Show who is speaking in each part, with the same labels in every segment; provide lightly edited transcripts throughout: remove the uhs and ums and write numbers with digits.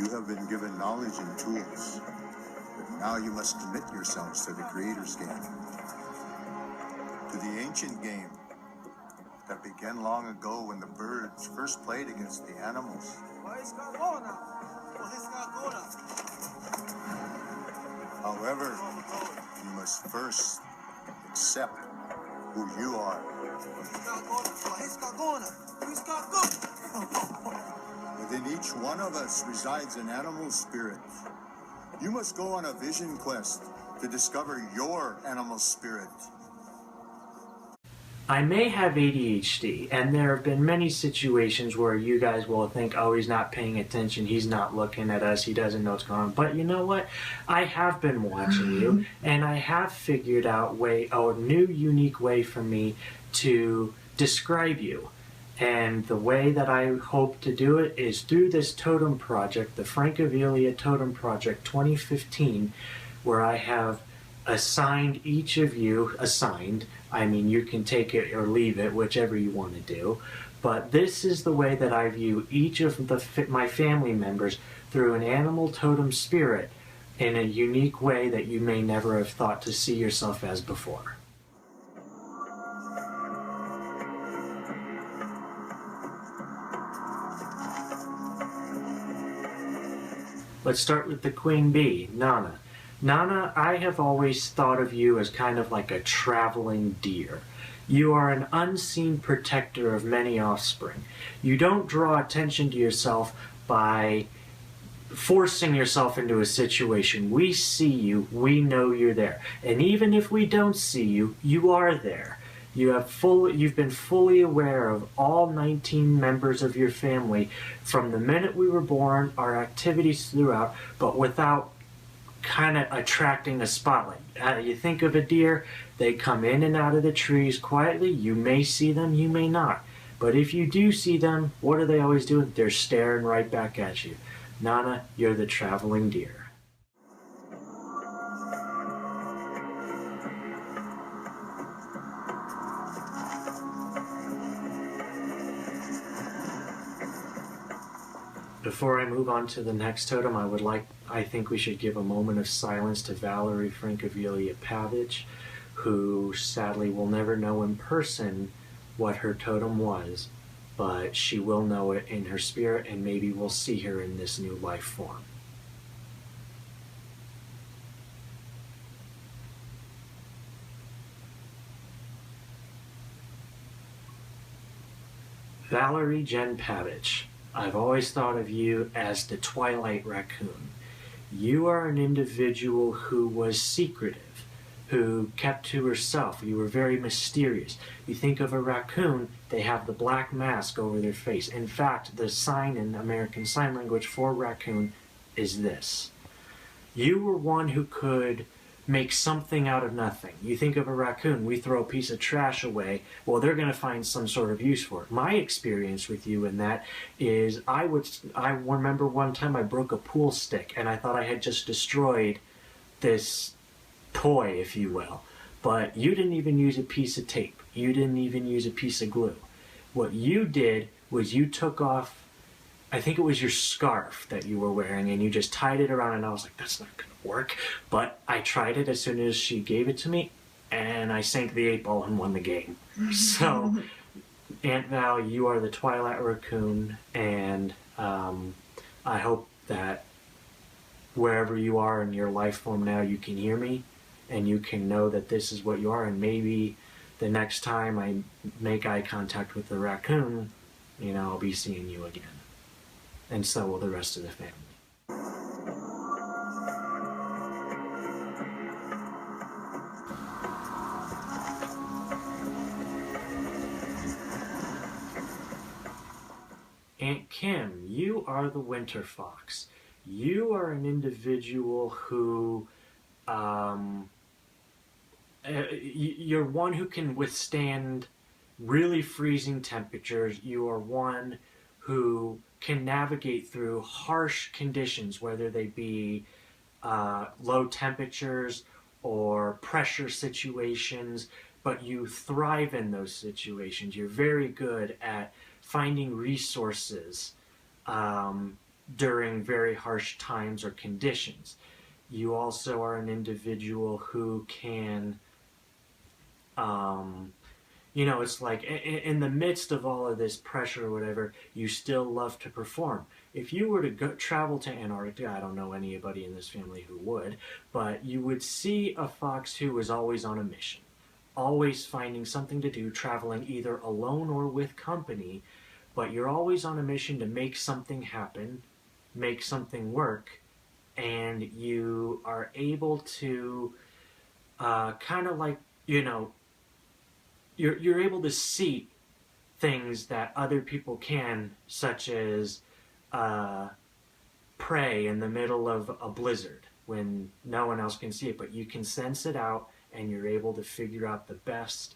Speaker 1: You have been given knowledge and tools, but now you must commit yourselves to the Creator's game, to the ancient game that began long ago when the birds first played against the animals. However, you must first accept who you are. Within each one of us resides an animal spirit. You must go on a vision quest to discover your animal spirit.
Speaker 2: I may have ADHD, and there have been many situations where you guys will think, oh, he's not paying attention, he's not looking at us, he doesn't know what's going on. But you know what? I have been watching you, and I have figured out a new, unique way for me to describe you. And the way that I hope to do it is through this Totem project, the Francavilla Totem Project 2015, where I have assigned each of you, I mean, you can take it or leave it, whichever you want to do. But this is the way that I view each of my family members through an animal totem spirit in a unique way that you may never have thought to see yourself as before. Let's start with the queen bee, Nana. Nana, I have always thought of you as kind of like a traveling deer. You are an unseen protector of many offspring. You don't draw attention to yourself by forcing yourself into a situation. We see you, we know you're there. And even if we don't see you, you are there. You've been fully aware of all 19 members of your family from the minute we were born, our activities throughout, but without kind of attracting a spotlight. You think of a deer, they come in and out of the trees quietly. You may see them, you may not. But if you do see them, what are they always doing? They're staring right back at you. Nana, you're the traveling deer. Before I move on to the next totem, I think we should give a moment of silence to Valerie Francavilla Pavich, who sadly will never know in person what her totem was, but she will know it in her spirit, and maybe we'll see her in this new life form. Valerie Jen Pavich. I've always thought of you as the Twilight Raccoon. You are an individual who was secretive, who kept to herself. You were very mysterious. You think of a raccoon, they have the black mask over their face. In fact, the sign in American Sign Language for raccoon is this. You were one who could make something out of nothing. You think of a raccoon, we throw a piece of trash away, well, they're going to find some sort of use for it. My experience with you in that is I remember one time I broke a pool stick and I thought I had just destroyed this toy, if you will. But you didn't even use a piece of tape. You didn't even use a piece of glue. What you did was you took off, I think it was your scarf that you were wearing, and you just tied it around, and I was like, that's not going to work. But I tried it as soon as she gave it to me, and I sank the 8-ball and won the game. So, Aunt Val, you are the Twilight Raccoon, and I hope that wherever you are in your life form now, you can hear me, and you can know that this is what you are, and maybe the next time I make eye contact with the raccoon, you know, I'll be seeing you again. And so will the rest of the family. Aunt Kim, you are the winter fox. You are an individual who, you're one who can withstand really freezing temperatures. You are one who can navigate through harsh conditions, whether they be low temperatures or pressure situations, but you thrive in those situations. You're very good at finding resources during very harsh times or conditions. You also are an individual who can, um, it's like in the midst of all of this pressure or whatever, you still love to perform. If you were to travel to Antarctica, I don't know anybody in this family who would, but you would see a fox who was always on a mission, always finding something to do, traveling either alone or with company, but you're always on a mission to make something happen, make something work, and you are able to kind of like, you're able to see things that other people can, such as prey in the middle of a blizzard when no one else can see it, but you can sense it out and you're able to figure out the best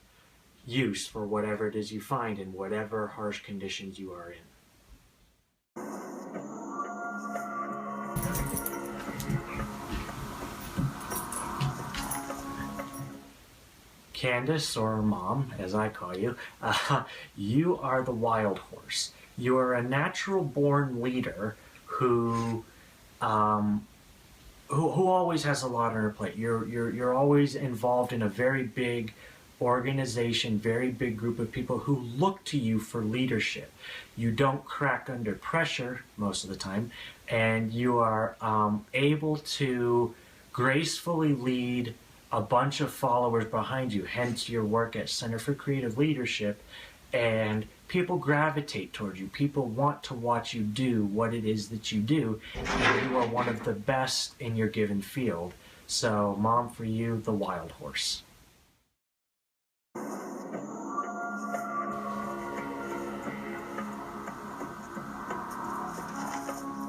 Speaker 2: use for whatever it is you find in whatever harsh conditions you are in. Candace, or Mom, as I call you, you are the wild horse. You are a natural-born leader who always has a lot on her plate. You're always involved in a very big organization, very big group of people who look to you for leadership. You don't crack under pressure most of the time, and you are able to gracefully lead a bunch of followers behind you, hence your work at Center for Creative Leadership, and people gravitate towards you. People want to watch you do what it is that you do, and you are one of the best in your given field. So, Mom, for you, the wild horse.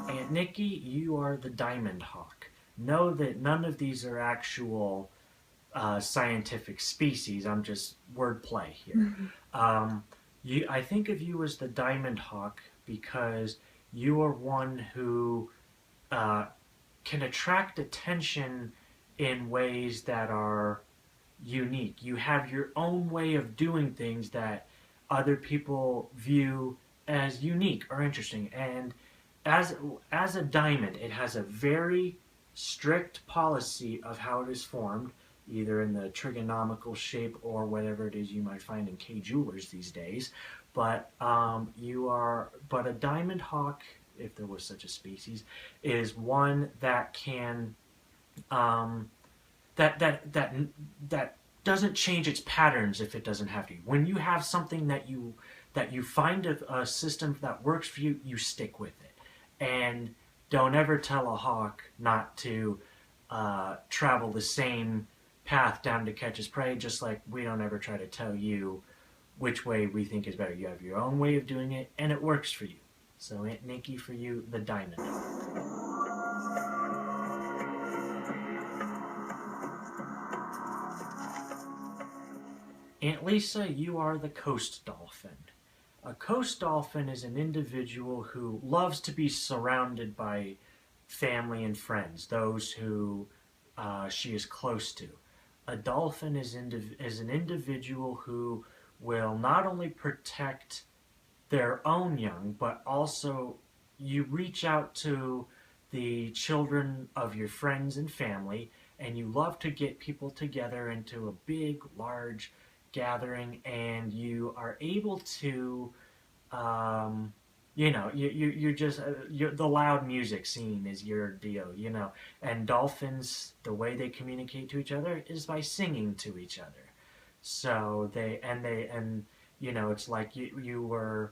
Speaker 2: Aunt Nikki, you are the diamond hawk. Know that none of these are actual scientific species. I'm just wordplay here. I think of you as the diamond hawk because you are one who can attract attention in ways that are unique. You have your own way of doing things that other people view as unique or interesting. And as a diamond, it has a very strict policy of how it is formed, either in the trigonomical shape or whatever it is you might find in K jewelers these days. But a diamond hawk, if there was such a species, is one that can that doesn't change its patterns if it doesn't have to. When you have something that you find a system that works for you, you stick with it, and don't ever tell a hawk not to travel the same path down to catch his prey, just like we don't ever try to tell you which way we think is better. You have your own way of doing it, and it works for you. So Aunt Nikki, for you, the diamond hawk. Aunt Lisa, you are the coast dolphin. A coast dolphin is an individual who loves to be surrounded by family and friends, those who she is close to. A dolphin is an individual who will not only protect their own young, but also you reach out to the children of your friends and family, and you love to get people together into a big, large gathering, and you are able to you're just the loud music scene is your deal, and dolphins, the way they communicate to each other is by singing to each other. So it's like you're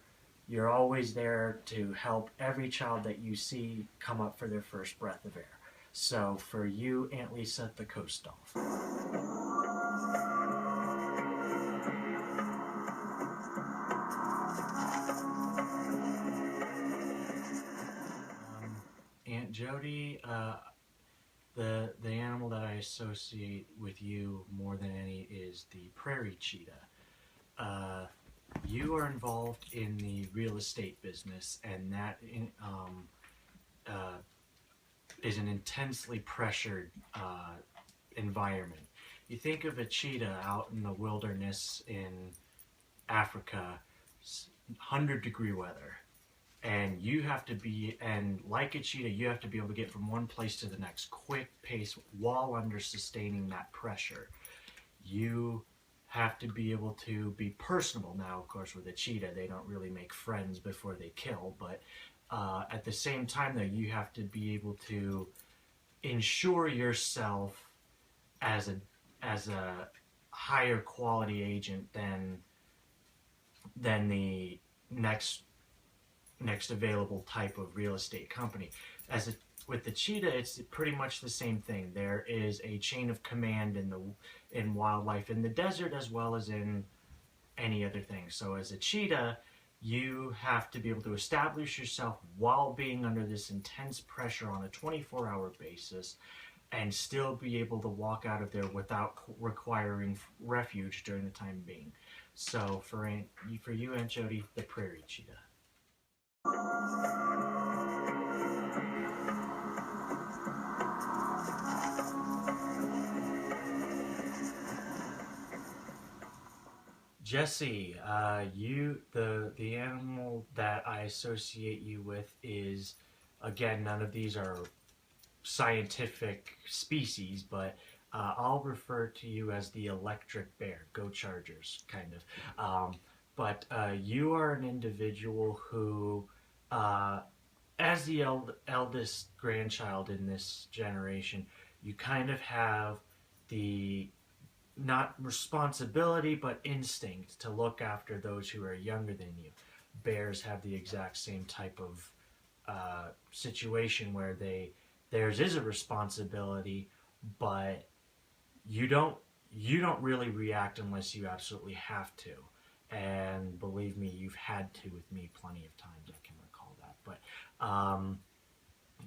Speaker 2: always there to help every child that you see come up for their first breath of air. So for you, Aunt Lisa, the coast dolphin. Aunt Jody, the animal that I associate with you more than any is the prairie cheetah. You are involved in the real estate business, and that is an intensely pressured environment. You think of a cheetah out in the wilderness in Africa, 100-degree weather, And you have to be, and like a cheetah, you have to be able to get from one place to the next, quick pace, while under sustaining that pressure. You have to be able to be personable. Now, of course, with a cheetah, they don't really make friends before they kill, but at the same time, though, you have to be able to ensure yourself as a higher quality agent than the next available type of real estate company. With the cheetah, it's pretty much the same thing. There is a chain of command in wildlife in the desert as well as in any other thing. So as a cheetah, you have to be able to establish yourself while being under this intense pressure on a 24-hour basis, and still be able to walk out of there without requiring refuge during the time being. So for you, Aunt Jody, the prairie cheetah. Jesse, the animal that I associate you with is, again, none of these are scientific species, but I'll refer to you as the electric bear. Go Chargers, kind of. But you are an individual who, as the eldest grandchild in this generation, you kind of have the not responsibility but instinct to look after those who are younger than you. Bears have the exact same type of situation where theirs is a responsibility, but you don't really react unless you absolutely have to. And believe me, you've had to with me plenty of times. I can recall that. But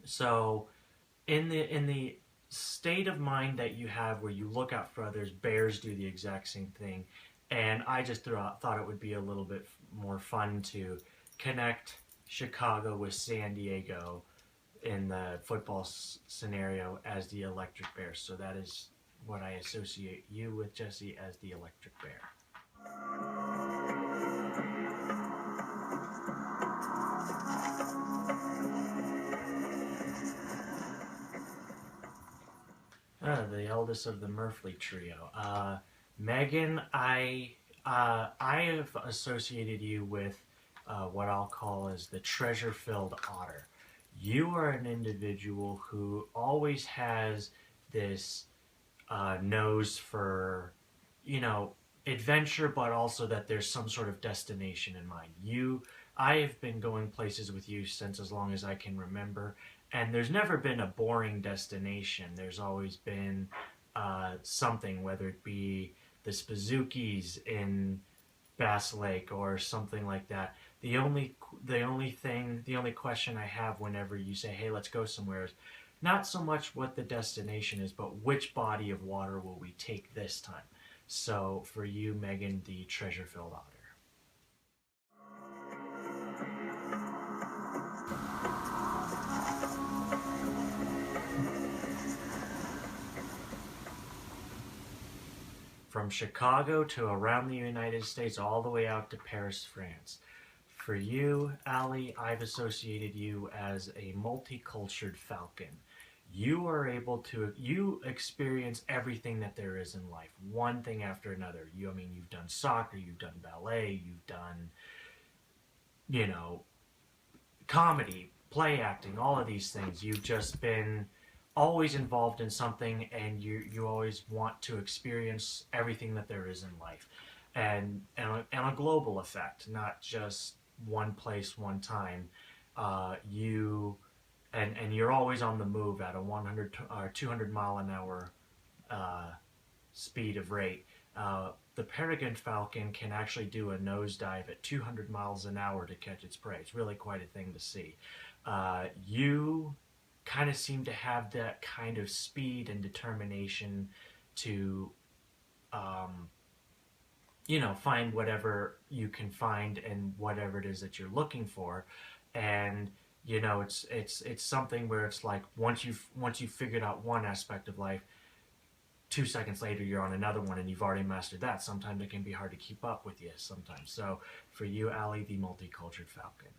Speaker 2: so in the state of mind that you have where you look out for others, bears do the exact same thing. And I just thought it would be a little bit more fun to connect Chicago with San Diego in the football scenario as the electric bear. So that is what I associate you with, Jesse, as the electric bear. The eldest of the Murphy trio. Megan, I have associated you with what I'll call as the treasure-filled otter. You are an individual who always has this nose for, adventure, but also that there's some sort of destination in mind. I have been going places with you since as long as I can remember, and there's never been a boring destination. There's always been something, whether it be the Spazookies in Bass Lake or something like that. The only question I have whenever you say, "Hey, let's go somewhere," is not so much what the destination is, but which body of water will we take this time. So for you, Megan, the treasure-filled otter. From Chicago to around the United States, all the way out to Paris, France. For you, Allie, I've associated you as a multicultured falcon. You experience everything that there is in life, one thing after another. You've done soccer, you've done ballet, you've done, comedy, play acting, all of these things. You've just been always involved in something, and you always want to experience everything that there is in life, and a global effect, not just one place, one time. And you're always on the move at a 100 or 200 mile an hour speed of rate. The peregrine falcon can actually do a nosedive at 200 miles an hour to catch its prey. It's really quite a thing to see. You kind of seem to have that kind of speed and determination to find whatever you can find and whatever it is that you're looking for. And it's something where it's like once you've figured out one aspect of life, 2 seconds later you're on another one and you've already mastered that. Sometimes it can be hard to keep up with you sometimes. So for you, Allie, the multicultured falcon.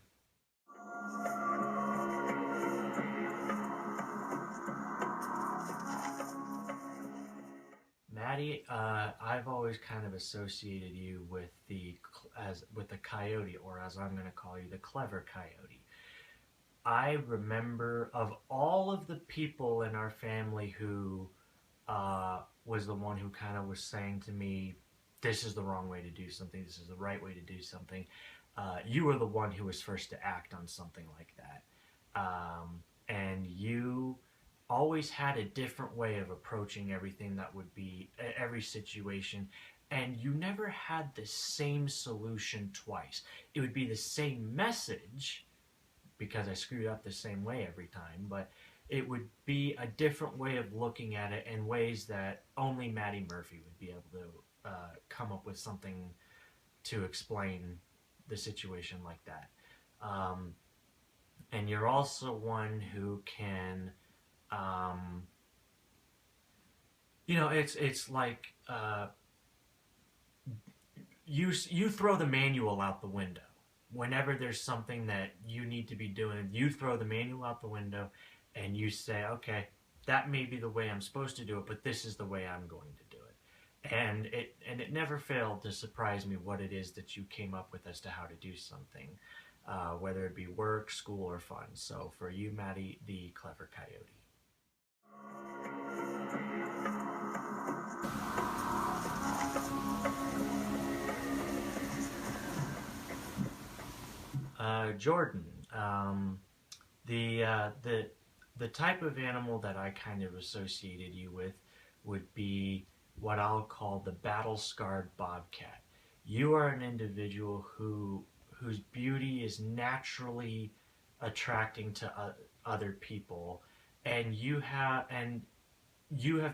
Speaker 2: Maddie, I've always kind of associated you with the coyote, or as I'm going to call you, the clever coyote. I remember of all of the people in our family who was the one who kind of was saying to me, "This is the wrong way to do something. This is the right way to do something." You were the one who was first to act on something like that, and you always had a different way of approaching everything that would be every situation, and you never had the same solution twice. It would be the same message because I screwed up the same way every time, but it would be a different way of looking at it in ways that only Maddie Murphy would be able to come up with something to explain the situation like that. And you're also one who can, it's like you throw the manual out the window. Whenever there's something that you need to be doing, you throw the manual out the window and you say, okay, that may be the way I'm supposed to do it, but this is the way I'm going to do it. And it never failed to surprise me what it is that you came up with as to how to do something, whether it be work, school, or fun. So for you, Maddie, the clever coyote. Jordan, the type of animal that I kind of associated you with would be what I'll call the battle-scarred bobcat. You are an individual whose beauty is naturally attracting to other people, and you have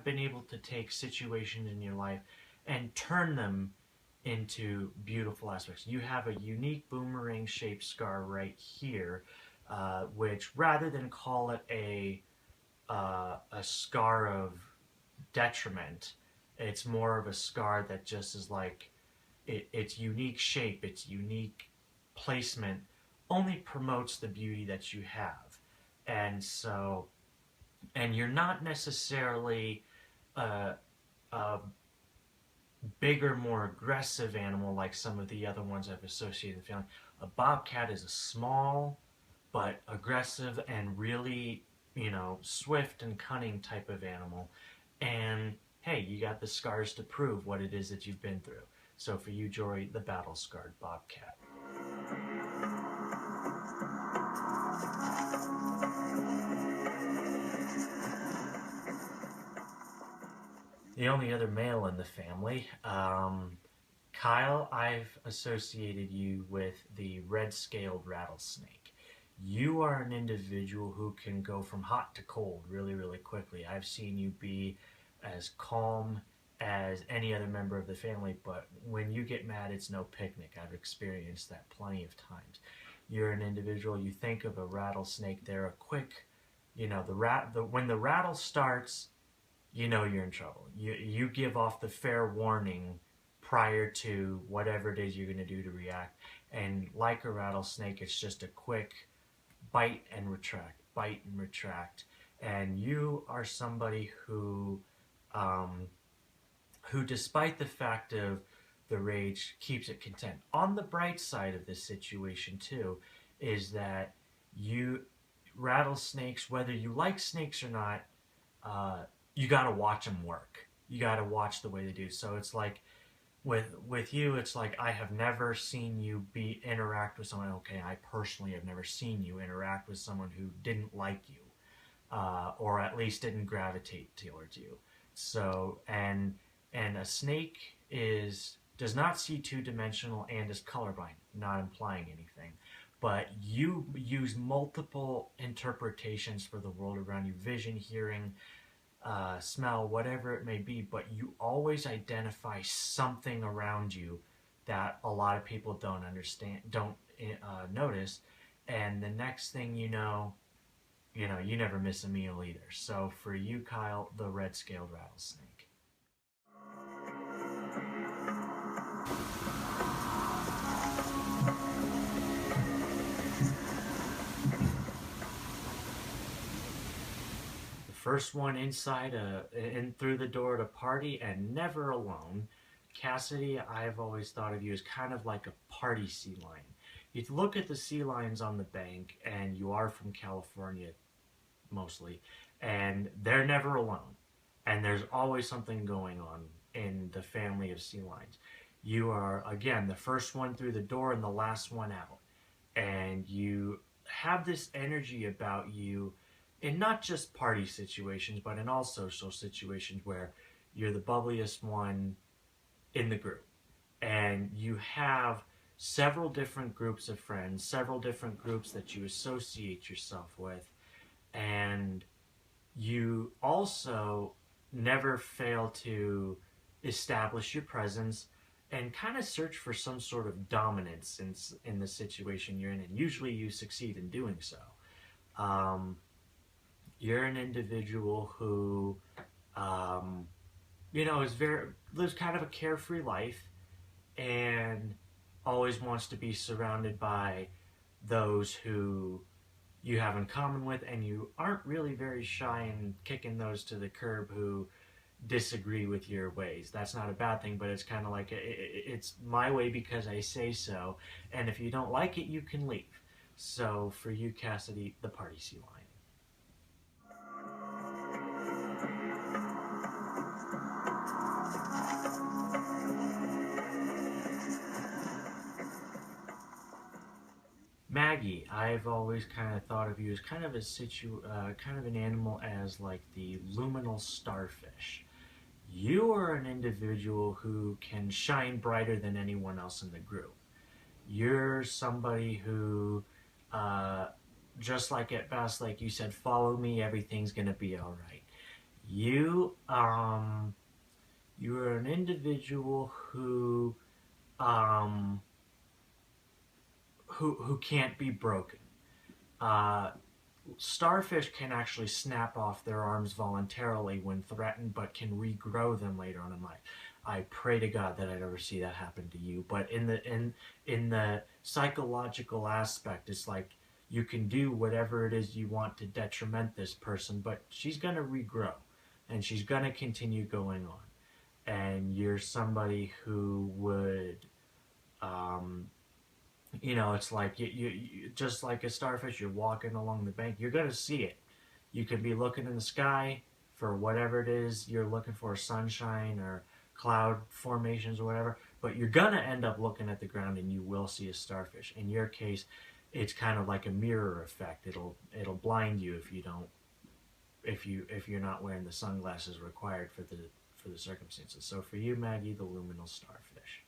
Speaker 2: been able to take situations in your life and turn them into beautiful aspects. You have a unique boomerang shaped scar right here, which rather than call it a scar of detriment, it's more of a scar that just is like its unique shape, its unique placement only promotes the beauty that you have. And so, and you're not necessarily a bigger, more aggressive animal like some of the other ones I've associated with family. A bobcat is a small but aggressive and really, swift and cunning type of animal. And hey, you got the scars to prove what it is that you've been through. So for you, Jory, the battle-scarred bobcat. The only other male in the family, Kyle, I've associated you with the red-scaled rattlesnake. You are an individual who can go from hot to cold really, really quickly. I've seen you be as calm as any other member of the family, but when you get mad, it's no picnic. I've experienced that plenty of times. You're an individual, you think of a rattlesnake, they're a quick, when the rattle starts, you're in trouble. You give off the fair warning prior to whatever it is you're going to do to react. And like a rattlesnake, it's just a quick bite and retract, bite and retract. And you are somebody who despite the fact of the rage, keeps it content. On the bright side of this situation too, is that rattlesnakes, whether you like snakes or not, you got to watch them work. You got to watch the way they do. So it's like with you, it's like I have never seen you interact with someone. Okay, I personally have never seen you interact with someone who didn't like you, or at least didn't gravitate towards you. So and a snake does not see two-dimensional and is colorblind, not implying anything. But you use multiple interpretations for the world around you: vision, hearing, smell, whatever it may be, but you always identify something around you that a lot of people don't notice, and the next thing you know, you never miss a meal either. So for you, Kyle, the red-scaled rattlesnake. first one inside in through the door to party and never alone. Cassidy, I've always thought of you as kind of like a party sea lion. You look at the sea lions on the bank, and you are from California mostly, and they're never alone. And there's always something going on in the family of sea lions. You are, again, the first one through the door and the last one out. And you have this energy about you in not just party situations, but in all social situations where you're the bubbliest one in the group. And you have several different groups of friends, several different groups that you associate yourself with, and you also never fail to establish your presence and kind of search for some sort of dominance in the situation you're in, and usually you succeed in doing so. You're an individual who, lives kind of a carefree life and always wants to be surrounded by those who you have in common with, and you aren't really very shy in kicking those to the curb who disagree with your ways. That's not a bad thing, but it's kind of like it's my way because I say so, and if you don't like it, you can leave. So for you, Cassidy, the party sea lion. Maggie, I've always kind of thought of you as kind of kind of an animal as like the luminal starfish. You are an individual who can shine brighter than anyone else in the group. You're somebody who, just like at best, like you said, follow me, everything's gonna be all right. You, you are an individual um, who can't be broken. Uh, Starfish can actually snap off their arms voluntarily when threatened, but can regrow them later on in life. I pray to God that I'd ever see that happen to you. But in the psychological aspect, it's like you can do whatever it is you want to detriment this person, but she's gonna regrow, and she's gonna continue going on. And you're somebody who would, it's like you just like a starfish, you're walking along the bank, you're going to see it. You could be looking in the sky for whatever it is you're looking for, sunshine or cloud formations or whatever, but you're going to end up looking at the ground and you will see a starfish. In your case, it's kind of like a mirror effect. It'll blind you if you don't if you're not wearing the sunglasses required for the circumstances. So for you, Maggie, the luminal starfish.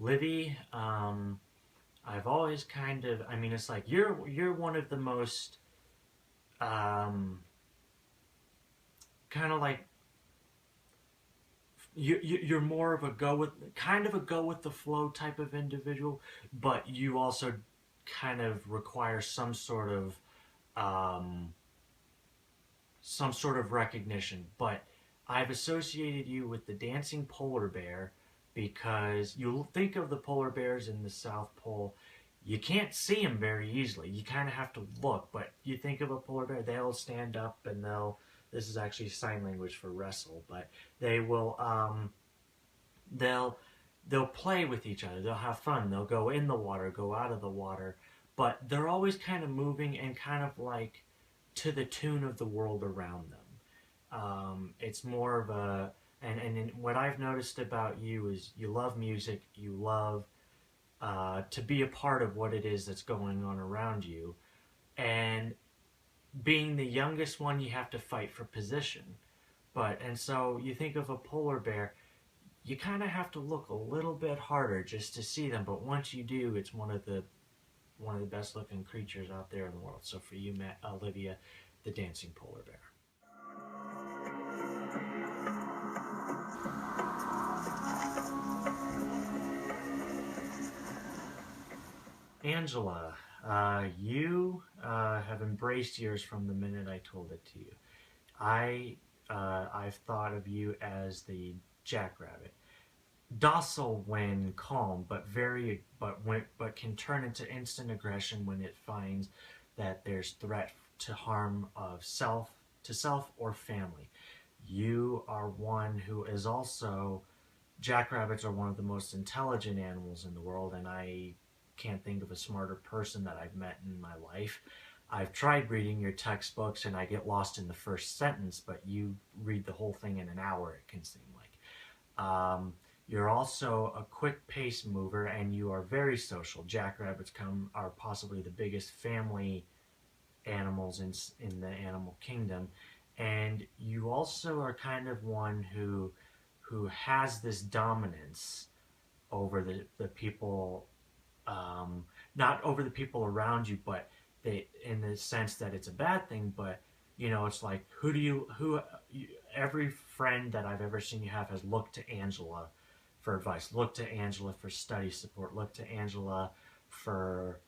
Speaker 2: Livy, I've always kind of, I mean, it's like you're one of the most, kind of like you're more of a go with the flow type of individual, but you also kind of require some sort of recognition. But I've associated you with the dancing polar bear because you think of the polar bears in the South Pole. You can't see them very easily. You kind of have to look, but you think of a polar bear, they'll stand up and this is actually sign language for wrestle, but they'll play with each other. They'll have fun. They'll go in the water, go out of the water, but they're always kind of moving and kind of like to the tune of the world around them. It's more of a, and what I've noticed about you is you love music, you love to be a part of what it is that's going on around you, and being the youngest one, you have to fight for position. And so you think of a polar bear, you kind of have to look a little bit harder just to see them, but once you do, it's one of the best looking creatures out there in the world. So for you, Olivia, the dancing polar bear. Angela, you have embraced yours from the minute I told it to you. I've thought of you as the jackrabbit. docile when calm, but can turn into instant aggression when it finds that there's threat to harm of self or family. You are one who is also jackrabbits are one of the most intelligent animals in the world, and I can't think of a smarter person that I've met in my life. I've tried reading your textbooks and I get lost in the first sentence, but you read the whole thing in an hour, it can seem like. You're also a quick pace mover and you are very social. Jackrabbits are possibly the biggest family animals in the animal kingdom, and you also are kind of one who has this dominance over the people, not over the people around you, but they, in the sense that it's a bad thing. But it's like every friend that I've ever seen you have has looked to Angela for advice, looked to Angela for study support, looked to Angela for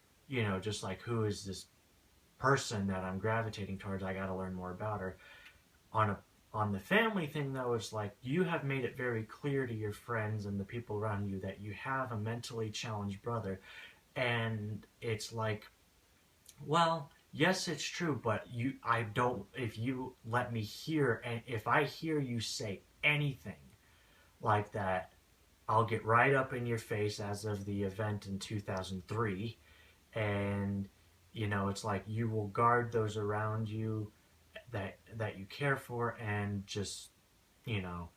Speaker 2: just like, who is this person that I'm gravitating towards? I got to learn more about her. On the family thing, though, it's like you have made it very clear to your friends and the people around you that you have a mentally challenged brother, and it's like, well, yes, it's true, but I don't. If you let me hear, and if I hear you say anything like that, I'll get right up in your face, as of the event in 2003, and it's like you will guard those around you that you care for, and just you know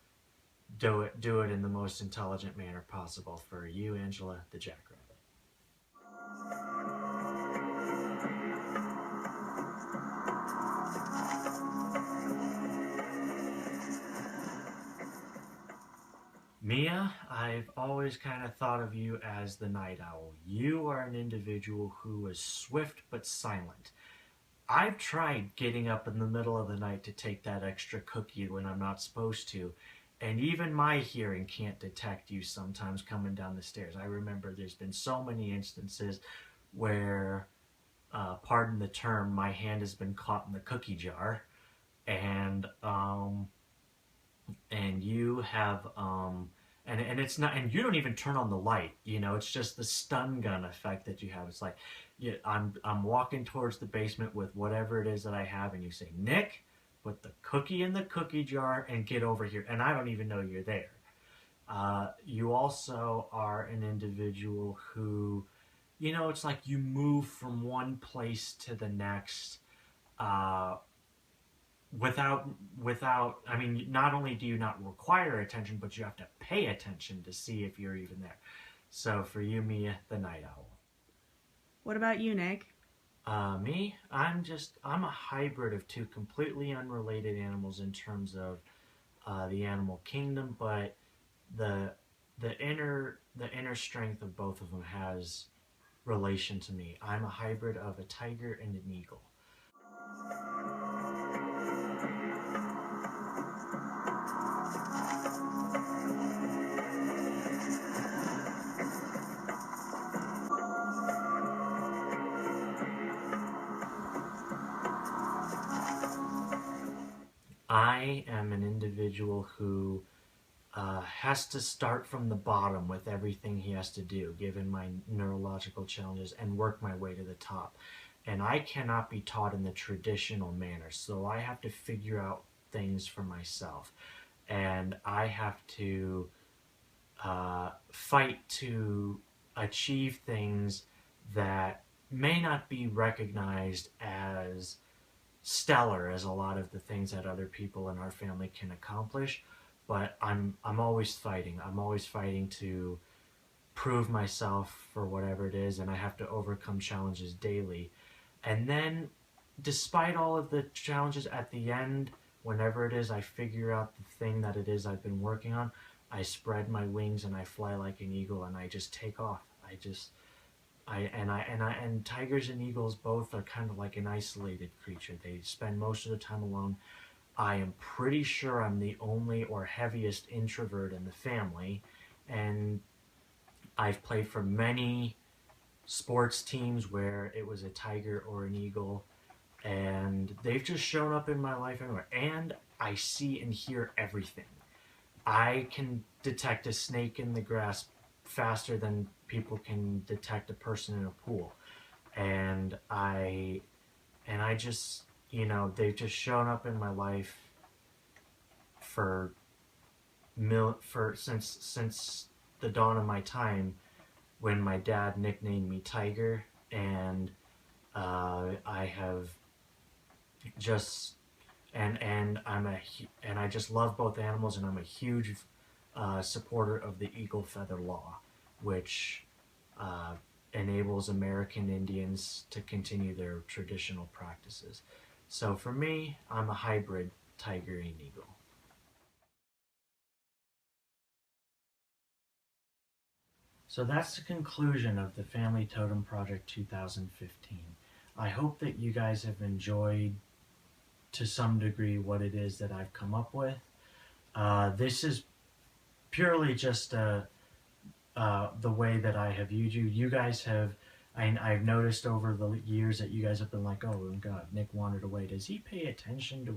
Speaker 2: do it in the most intelligent manner possible for you, Angela the Jackrabbit. Mia, I've always kind of thought of you as the night owl. You are an individual who is swift but silent. I've tried getting up in the middle of the night to take that extra cookie when I'm not supposed to, and even my hearing can't detect you sometimes coming down the stairs. I remember there's been so many instances where, pardon the term, my hand has been caught in the cookie jar, and you have and it's not, and you don't even turn on the light. It's just the stun gun effect that you have. It's like, yeah, I'm walking towards the basement with whatever it is that I have, and you say, Nick, put the cookie in the cookie jar and get over here, and I don't even know you're there. You also are an individual who, it's like you move from one place to the next, uh, without I mean, not only do you not require attention, but you have to pay attention to see if you're even there. So for you, Mia, the night owl.
Speaker 3: What about you, Nick?
Speaker 2: Me, I'm a hybrid of two completely unrelated animals in terms of the animal kingdom, but the the inner strength of both of them has relation to me. I'm a hybrid of a tiger and an eagle. I am an individual who has to start from the bottom with everything he has to do, given my neurological challenges, and work my way to the top. And I cannot be taught in the traditional manner, so I have to figure out things for myself. And I have to fight to achieve things that may not be recognized as stellar as a lot of the things that other people in our family can accomplish, but I'm always fighting. I'm always fighting to prove myself for whatever it is, and I have to overcome challenges daily. And then, despite all of the challenges, at the end, whenever it is I figure out the thing that it is I've been working on, I spread my wings and I fly like an eagle and I just take off. And tigers and eagles both are kind of like an isolated creature. They spend most of the time alone. I am pretty sure I'm the only or heaviest introvert in the family, and I've played for many sports teams where it was a tiger or an eagle, and they've just shown up in my life anywhere. And I see and hear everything. I can detect a snake in the grass faster than people can detect a person in a pool. And I just, they've just shown up in my life for since the dawn of my time, when my dad nicknamed me Tiger. And I have just and I just love both animals, and I'm a huge supporter of the eagle feather law, which uh, enables American Indians to continue their traditional practices. So for me, I'm a hybrid tiger and eagle. So that's the conclusion of the Family Totem Project 2015. I hope that you guys have enjoyed to some degree what it is that I've come up with. This is purely just the way that I have viewed you. You guys have, I've noticed over the years that you guys have been like, oh God, Nick wandered away. Does he pay attention to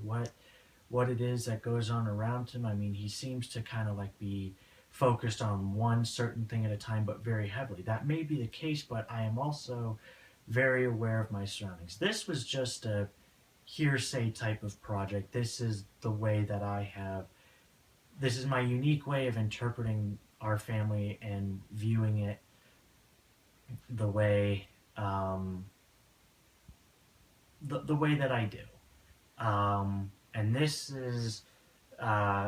Speaker 2: what it is that goes on around him? I mean, he seems to kind of like be focused on one certain thing at a time, but very heavily. That may be the case, but I am also very aware of my surroundings. This was just a hearsay type of project. This is the way that this is my unique way of interpreting our family and viewing it the way the way that I do. And this is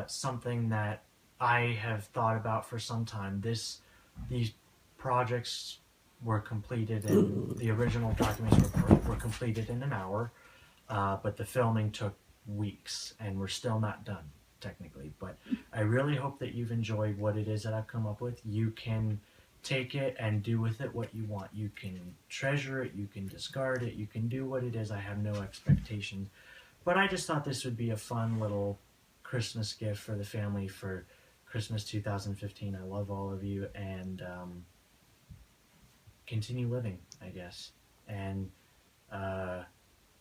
Speaker 2: something that I have thought about for some time. These projects were completed, and the original documents were completed in an hour, but the filming took weeks, and we're still not done technically. But I really hope that you've enjoyed what it is that I've come up with. You can take it and do with it what you want. You can treasure it, you can discard it, you can do what it is. I have no expectations. But I just thought this would be a fun little Christmas gift for the family for Christmas 2015. I love all of you, and continue living, I guess. And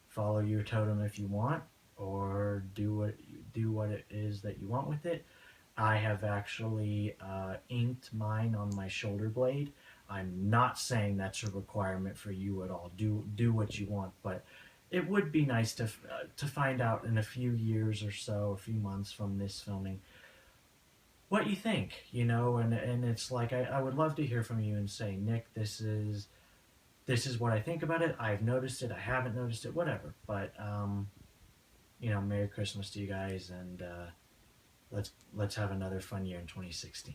Speaker 2: follow your totem if you want, or do what it is that you want with it. I have actually inked mine on my shoulder blade. I'm not saying that's a requirement for you at all. Do what you want, but it would be nice to find out in a few years or so, a few months from this filming, what you think, and it's like I would love to hear from you and say, Nick, this is what I think about it. I've noticed it. I haven't noticed it. Whatever. But Merry Christmas to you guys, and let's have another fun year in 2016.